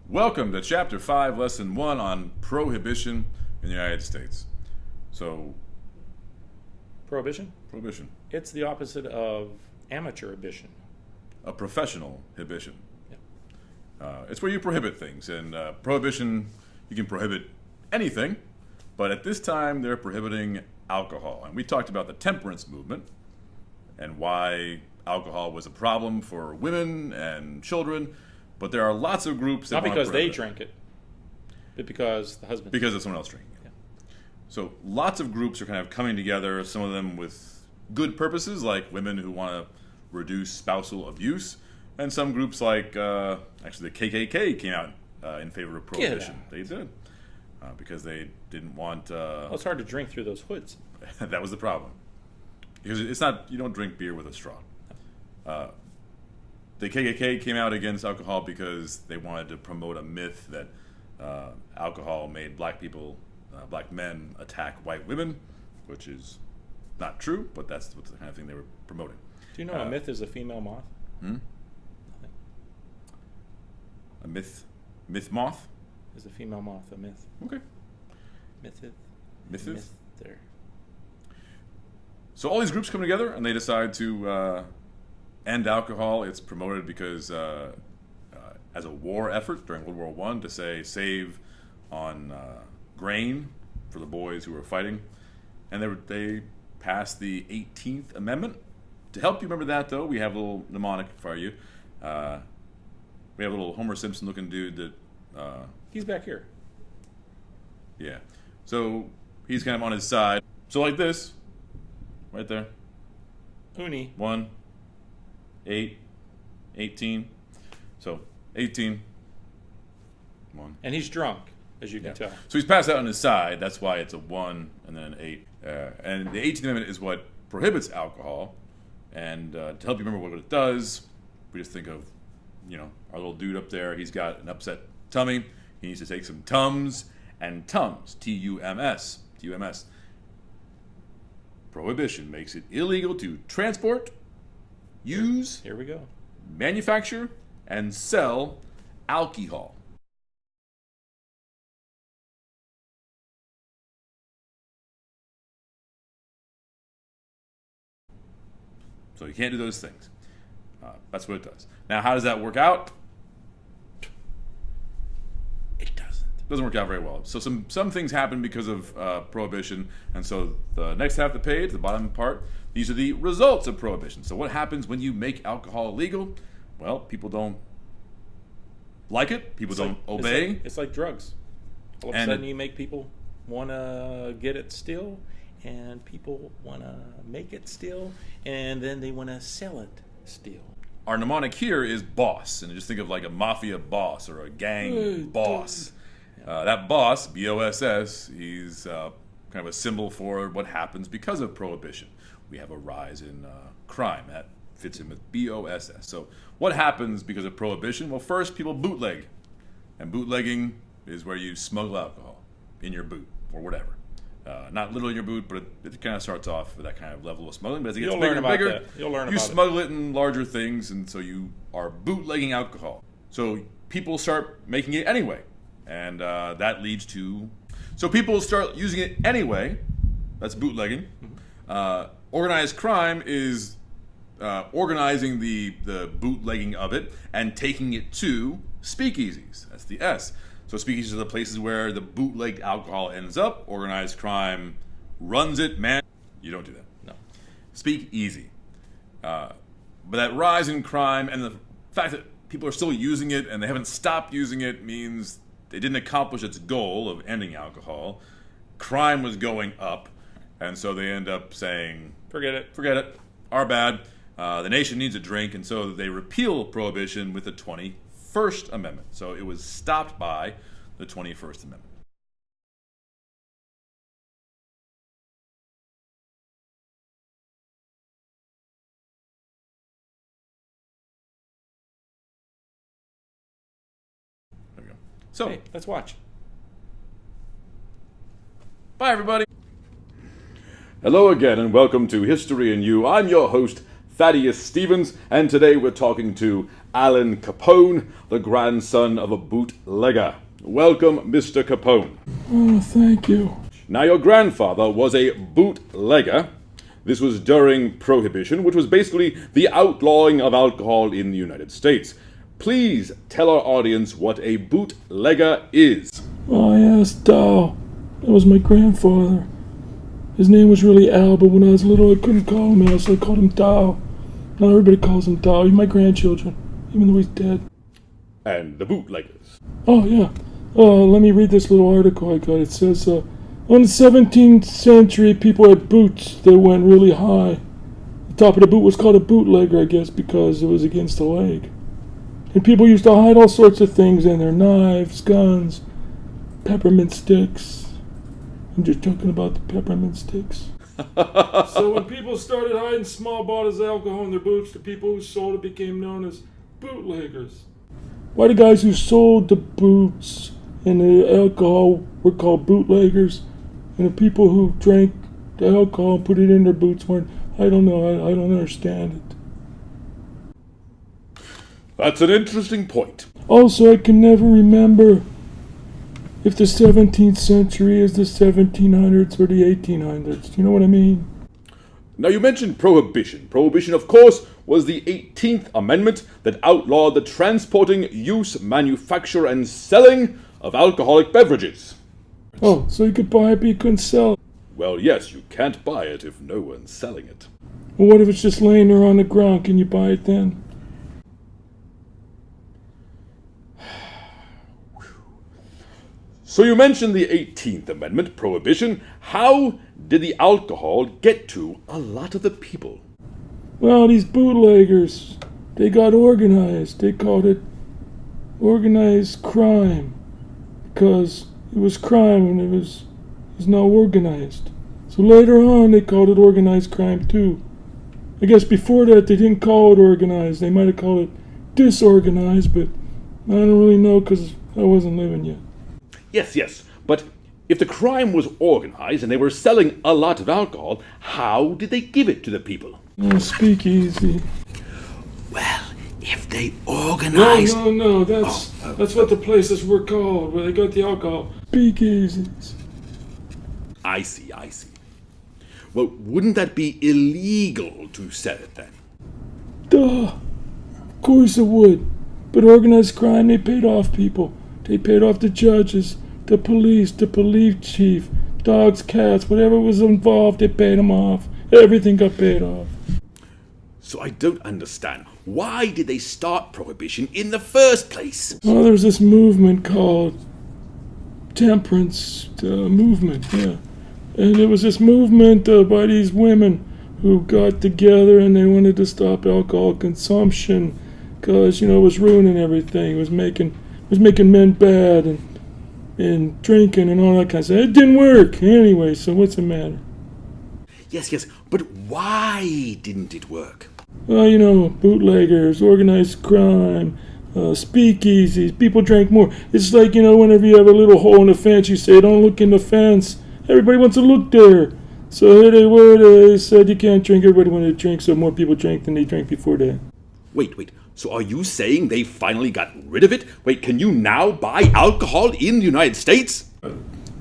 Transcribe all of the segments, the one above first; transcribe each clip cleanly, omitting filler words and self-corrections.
Welcome to Chapter 5, Lesson 1 on Prohibition in the United States. So, Prohibition? Prohibition. It's the opposite of amateuribition. A professional hibition. Yeah. It's where you prohibit things. And Prohibition, you can prohibit anything, but at this time they're prohibiting alcohol. And we talked about the temperance movement and why alcohol was a problem for women and children. But there are lots of groups that Not because they prohibit drank it, but because the husband. because of someone else drinking it. Yeah. So lots of groups are kind of coming together, some of them with good purposes, like women who want to reduce spousal abuse, and some groups like, actually the KKK came out in favor of prohibition. They did. Because they didn't want... Well, it's hard to drink through those hoods. That was the problem. Because it's not, you don't drink beer with a straw. The KKK came out against alcohol because they wanted to promote a myth that alcohol made black people, black men, attack white women, which is not true, but that's the kind of thing they were promoting. Do you know a myth is a female moth? Nothing. A myth moth? Is a female moth a myth? Okay. Myth there. So all these groups come together and they decide to end alcohol. It's promoted because as a war effort during World War I to say save on grain for the boys who were fighting. And they passed the 18th Amendment. To help you remember that, though, we have a little mnemonic for you. We have a little Homer Simpson looking dude that... He's back here. Yeah. So he's kind of on his side. So like this, right there. Uni. 1, 8, 18. So 18, 1. And he's drunk, as you can tell. So he's passed out on his side. That's why it's a 1 and then an 8. And the 18th Amendment is what prohibits alcohol. And to help you remember what it does, we just think of, our little dude up there. He's got an upset tummy. He needs to take some Tums and Tums. T-U-M-S. T-U-M-S. Prohibition makes it illegal to transport, use, Here we go. manufacture, and sell alcohol. So you can't do those things. That's what it does. Now, how does that work out? It doesn't. It doesn't work out very well. So some things happen because of prohibition. And so the next half of the page, the bottom part, these are the results of prohibition. So what happens when you make alcohol illegal? Well, people don't like it. People don't obey. It's like drugs. All of a sudden you make people want to get it still, and people want to make it still, and then they want to sell it still. Our mnemonic here is boss. And just think of like a mafia boss or a gang boss. That boss, B-O-S-S, he's kind of a symbol for what happens because of prohibition. We have a rise in crime. That fits in with B-O-S-S. So what happens because of prohibition? Well, first, people bootleg. And bootlegging is where you smuggle alcohol in your boot or whatever. Not literally in your boot, but it kind of starts off with that kind of level of smuggling. But as it gets bigger and bigger, you smuggle it in larger things, and so you are bootlegging alcohol. So people start making it anyway. And that leads to... So people start using it anyway. That's bootlegging. Organized crime is organizing the bootlegging of it and taking it to speakeasies. That's the S. So speakeasies are the places where the bootlegged alcohol ends up. Organized crime runs it. Man, you don't do that. No. Speakeasy. But that rise in crime and the fact that people are still using it and they haven't stopped using it means they didn't accomplish its goal of ending alcohol. Crime was going up, and so they end up saying, Forget it. Our bad. The nation needs a drink, and so they repeal prohibition with the 21st Amendment. So it was stopped by the 21st Amendment. There we go. So, Hey, let's watch. bye everybody. Hello again, and welcome to History and You. I'm your host, Thaddeus Stevens, and today we're talking to Alan Capone, the grandson of a bootlegger. Welcome, Mr. Capone. Oh, thank you. Now, your grandfather was a bootlegger. This was during Prohibition, which was basically the outlawing of alcohol in the United States. Please tell our audience what a bootlegger is. Oh, yes, Dow. That was my grandfather. His name was really Al, but when I was little, I couldn't call him Al, so I called him Dow. Now everybody calls him Dow. He's my grandchildren, even though he's dead. And the bootleggers. Oh, yeah. Let me read this little article I got. It says, on the 17th century, people had boots that went really high. The top of the boot was called a bootlegger, I guess, because it was against the leg. And people used to hide all sorts of things in there. Knives, guns, peppermint sticks. I'm just talking about the peppermint sticks. So when people started hiding small bottles of alcohol in their boots, the people who sold it became known as bootleggers. Why the guys who sold the boots and the alcohol were called bootleggers, and the people who drank the alcohol and put it in their boots weren't? I don't know. I don't understand it. That's an interesting point. Also, I can never remember if the 17th century is the 1700s or the 1800s. Do you know what I mean? Now, you mentioned Prohibition. Prohibition, of course, was the 18th Amendment that outlawed the transporting, use, manufacture, and selling of alcoholic beverages. Oh, so you could buy it, but you couldn't sell it. Well, yes, you can't buy it if no one's selling it. Well, what if it's just laying there on the ground? Can you buy it then? So you mentioned the 18th Amendment, Prohibition. How did the alcohol get to a lot of the people? Well, these bootleggers, they got organized. They called it organized crime because it was crime and it was not organized. So later on, they called it organized crime too. I guess before that, they didn't call it organized. They might have called it disorganized, but I don't really know because I wasn't living yet. Yes, but if the crime was organized and they were selling a lot of alcohol, how did they give it to the people? Speakeasy. Well, if they organized... No, that's what the places were called, where they got the alcohol. Speakeasies. I see. Well, wouldn't that be illegal to sell it then? Duh. Of course it would. But organized crime, they paid off people. They paid off the judges, the police chief, dogs, cats, whatever was involved, they paid them off. Everything got paid off. So I don't understand. Why did they start Prohibition in the first place? Well, there was this movement called temperance movement, yeah. And it was this movement by these women who got together and they wanted to stop alcohol consumption because, it was ruining everything. It was making men bad and drinking and all that kind of stuff. It didn't work anyway, so what's the matter? Yes, but why didn't it work? Well, bootleggers, organized crime, speakeasies, people drank more. It's like, whenever you have a little hole in the fence, you say, don't look in the fence. Everybody wants to look there. So here they were, they said you can't drink. Everybody wanted to drink, so more people drank than they drank before that. Wait. So are you saying they finally got rid of it? Wait, can you now buy alcohol in the United States?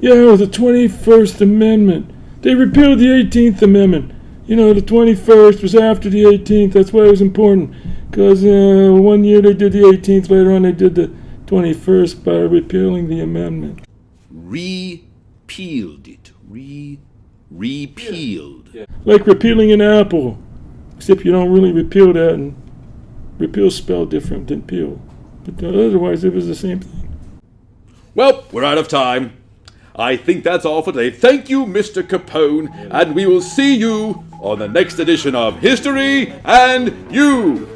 Yeah, with the 21st Amendment. They repealed the 18th Amendment. The 21st was after the 18th. That's why it was important. Because one year they did the 18th, later on they did the 21st by repealing the amendment. Repealed it. Repealed. Yeah. Like repealing an apple. Except you don't really repeal that, and repeal spelled different than peel. But otherwise it was the same thing. Well, we're out of time. I think that's all for today. Thank you, Mr. Capone, and we will see you on the next edition of History and You.